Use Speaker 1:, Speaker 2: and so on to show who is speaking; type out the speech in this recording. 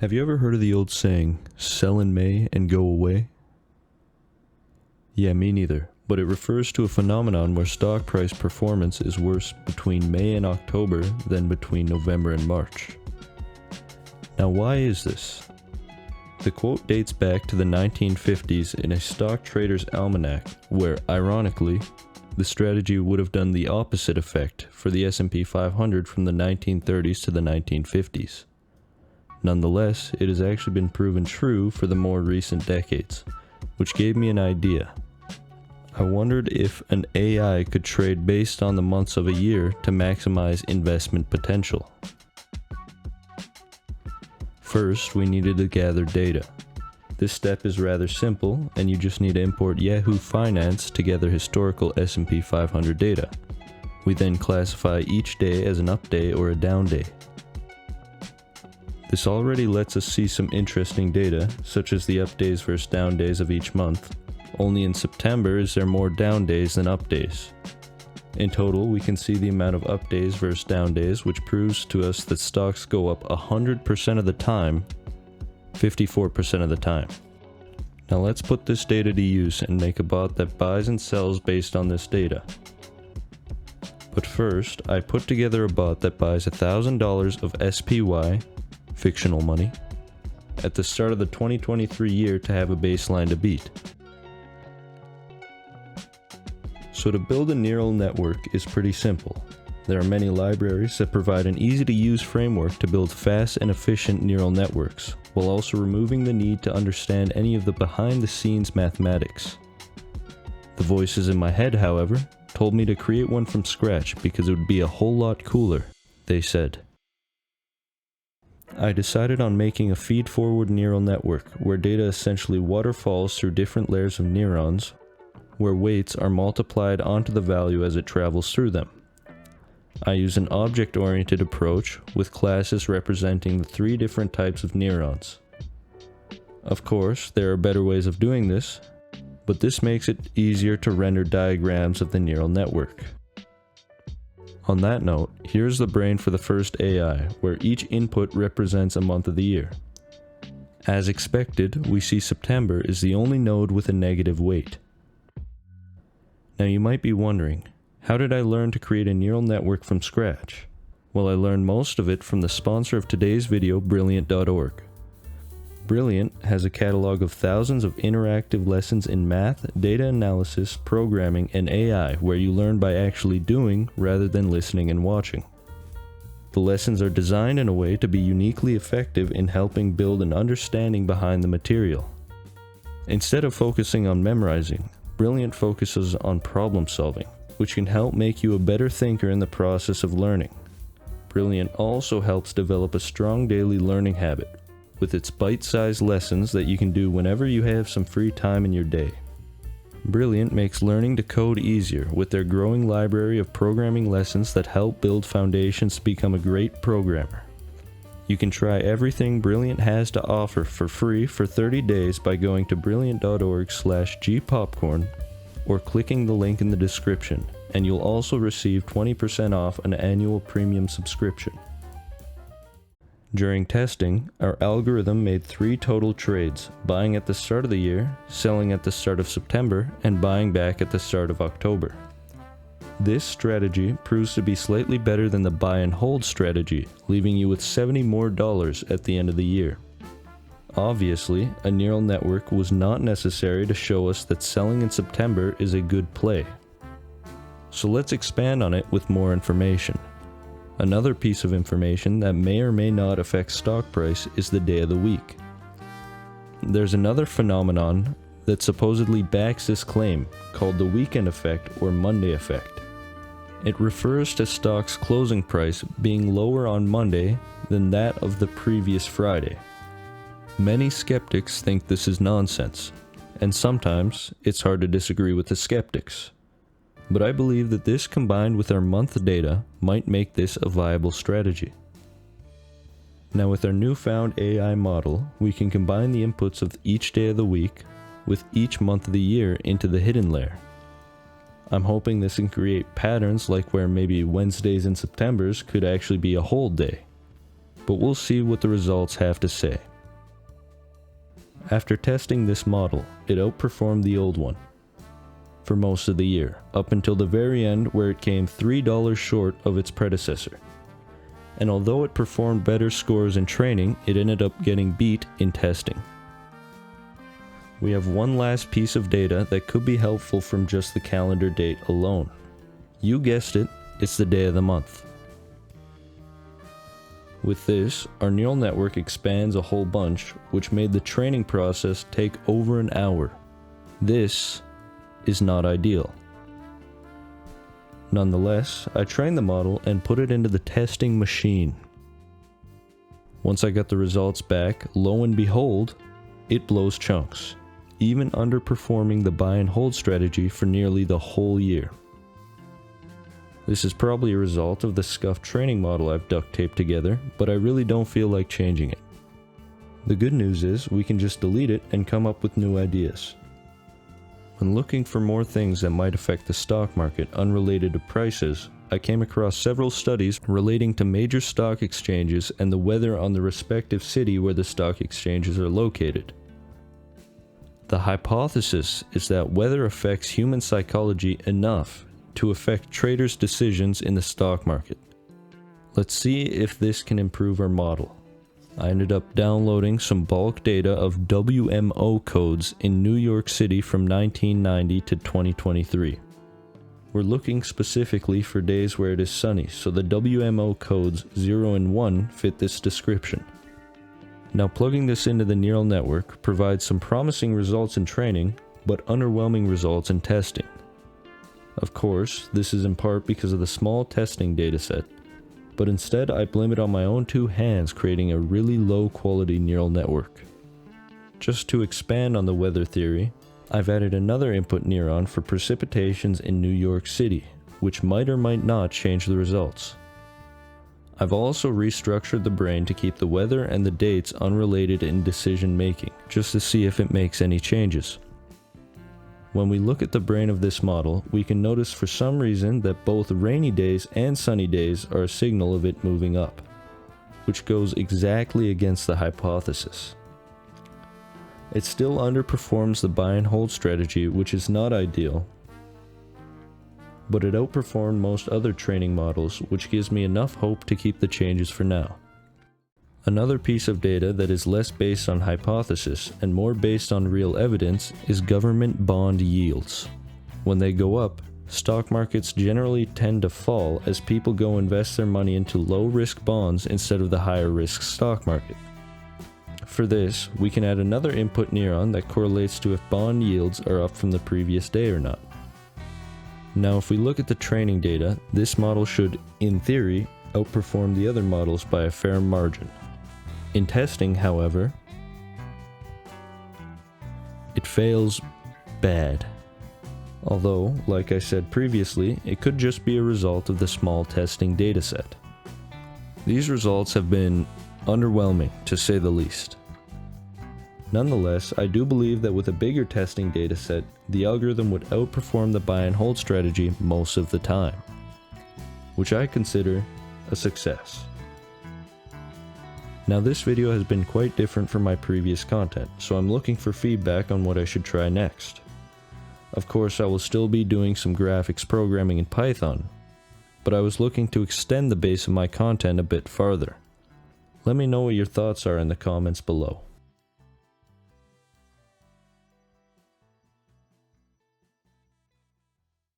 Speaker 1: Have you ever heard of the old saying, sell in May and go away? Yeah, me neither, but it refers to a phenomenon where stock price performance is worse between May and October than between November and March. Now, why is this? The quote dates back to the 1950s in a stock trader's almanac, where, ironically, the strategy would have done the opposite effect for the S&P 500 from the 1930s to the 1950s. Nonetheless, it has actually been proven true for the more recent decades, which gave me an idea. I wondered if an AI could trade based on the months of a year to maximize investment potential. First, we needed to gather data. This step is rather simple, and you just need to import Yahoo Finance to gather historical S&P 500 data. We then classify each day as an up day or a down day. This already lets us see some interesting data, such as the up days versus down days of each month. Only in September is there more down days than up days. In total, we can see the amount of up days versus down days, which proves to us that stocks go up 100% of the time, 54% of the time. Now let's put this data to use and make a bot that buys and sells based on this data. But first, I put together a bot that buys $1,000 of SPY, fictional money, at the start of the 2023 year to have a baseline to beat. So to build a neural network is pretty simple. There are many libraries that provide an easy-to-use framework to build fast and efficient neural networks, while also removing the need to understand any of the behind-the-scenes mathematics. The voices in my head, however, told me to create one from scratch because it would be a whole lot cooler, they said. I decided on making a feed-forward neural network where data essentially waterfalls through different layers of neurons, where weights are multiplied onto the value as it travels through them. I use an object-oriented approach with classes representing the 3 different types of neurons. Of course, there are better ways of doing this, but this makes it easier to render diagrams of the neural network. On that note, here's the brain for the first AI, where each input represents a month of the year. As expected, we see September is the only node with a negative weight. Now you might be wondering, how did I learn to create a neural network from scratch? Well, I learned most of it from the sponsor of today's video, Brilliant.org. Brilliant has a catalog of thousands of interactive lessons in math, data analysis, programming, and AI where you learn by actually doing rather than listening and watching. The lessons are designed in a way to be uniquely effective in helping build an understanding behind the material. Instead of focusing on memorizing, Brilliant focuses on problem solving, which can help make you a better thinker in the process of learning. Brilliant also helps develop a strong daily learning habit, with its bite-sized lessons that you can do whenever you have some free time in your day. Brilliant makes learning to code easier with their growing library of programming lessons that help build foundations to become a great programmer. You can try everything Brilliant has to offer for free for 30 days by going to brilliant.org/gpopcorn or clicking the link in the description, and you'll also receive 20% off an annual premium subscription. During testing, our algorithm made 3 total trades, buying at the start of the year, selling at the start of September, and buying back at the start of October. This strategy proves to be slightly better than the buy and hold strategy, leaving you with $70 more at the end of the year. Obviously, a neural network was not necessary to show us that selling in September is a good play. So let's expand on it with more information. Another piece of information that may or may not affect stock price is the day of the week. There's another phenomenon that supposedly backs this claim, called the weekend effect or Monday effect. It refers to stock's closing price being lower on Monday than that of the previous Friday. Many skeptics think this is nonsense, and sometimes it's hard to disagree with the skeptics. But I believe that this combined with our month data might make this a viable strategy. Now with our newfound AI model, we can combine the inputs of each day of the week with each month of the year into the hidden layer. I'm hoping this can create patterns like where maybe Wednesdays and Septembers could actually be a hold day. but we'll see what the results have to say. After testing this model, it outperformed the old one for most of the year, up until the very end where it came $3 short of its predecessor. And although it performed better scores in training, it ended up getting beat in testing. We have one last piece of data that could be helpful from just the calendar date alone. You guessed it, it's the day of the month. With this, our neural network expands a whole bunch, which made the training process take over an hour. This is not ideal. Nonetheless, I trained the model and put it into the testing machine. Once I got the results back, lo and behold, it blows chunks, even underperforming the buy and hold strategy for nearly the whole year. This is probably a result of the scuffed training model I've duct taped together, but I really don't feel like changing it. The good news is we can just delete it and come up with new ideas. When looking for more things that might affect the stock market unrelated to prices, I came across several studies relating to major stock exchanges and the weather on the respective city where the stock exchanges are located. The hypothesis is that weather affects human psychology enough to affect traders' decisions in the stock market. Let's see if this can improve our model. I ended up downloading some bulk data of WMO codes in New York City from 1990 to 2023. We're looking specifically for days where it is sunny, so the WMO codes 0 and 1 fit this description. Now plugging this into the neural network provides some promising results in training, but underwhelming results in testing. Of course, this is in part because of the small testing dataset, but instead I blame it on my own two hands creating a really low quality neural network. Just to expand on the weather theory, I've added another input neuron for precipitations in New York City, which might or might not change the results. I've also restructured the brain to keep the weather and the dates unrelated in decision making, just to see if it makes any changes. When we look at the brain of this model, we can notice for some reason that both rainy days and sunny days are a signal of it moving up, which goes exactly against the hypothesis. It still underperforms the buy and hold strategy, which is not ideal, but it outperformed most other training models, which gives me enough hope to keep the changes for now. Another piece of data that is less based on hypothesis and more based on real evidence is government bond yields. When they go up, stock markets generally tend to fall as people go invest their money into low-risk bonds instead of the higher-risk stock market. For this, we can add another input neuron that correlates to if bond yields are up from the previous day or not. Now if we look at the training data, this model should, in theory, outperform the other models by a fair margin. In testing, however, it fails bad. Although, like I said previously, it could just be a result of the small testing dataset. These results have been underwhelming, to say the least. Nonetheless, I do believe that with a bigger testing dataset, the algorithm would outperform the buy and hold strategy most of the time, which I consider a success. Now this video has been quite different from my previous content, so I'm looking for feedback on what I should try next. Of course, I will still be doing some graphics programming in Python, but I was looking to extend the base of my content a bit farther. Let me know what your thoughts are in the comments below.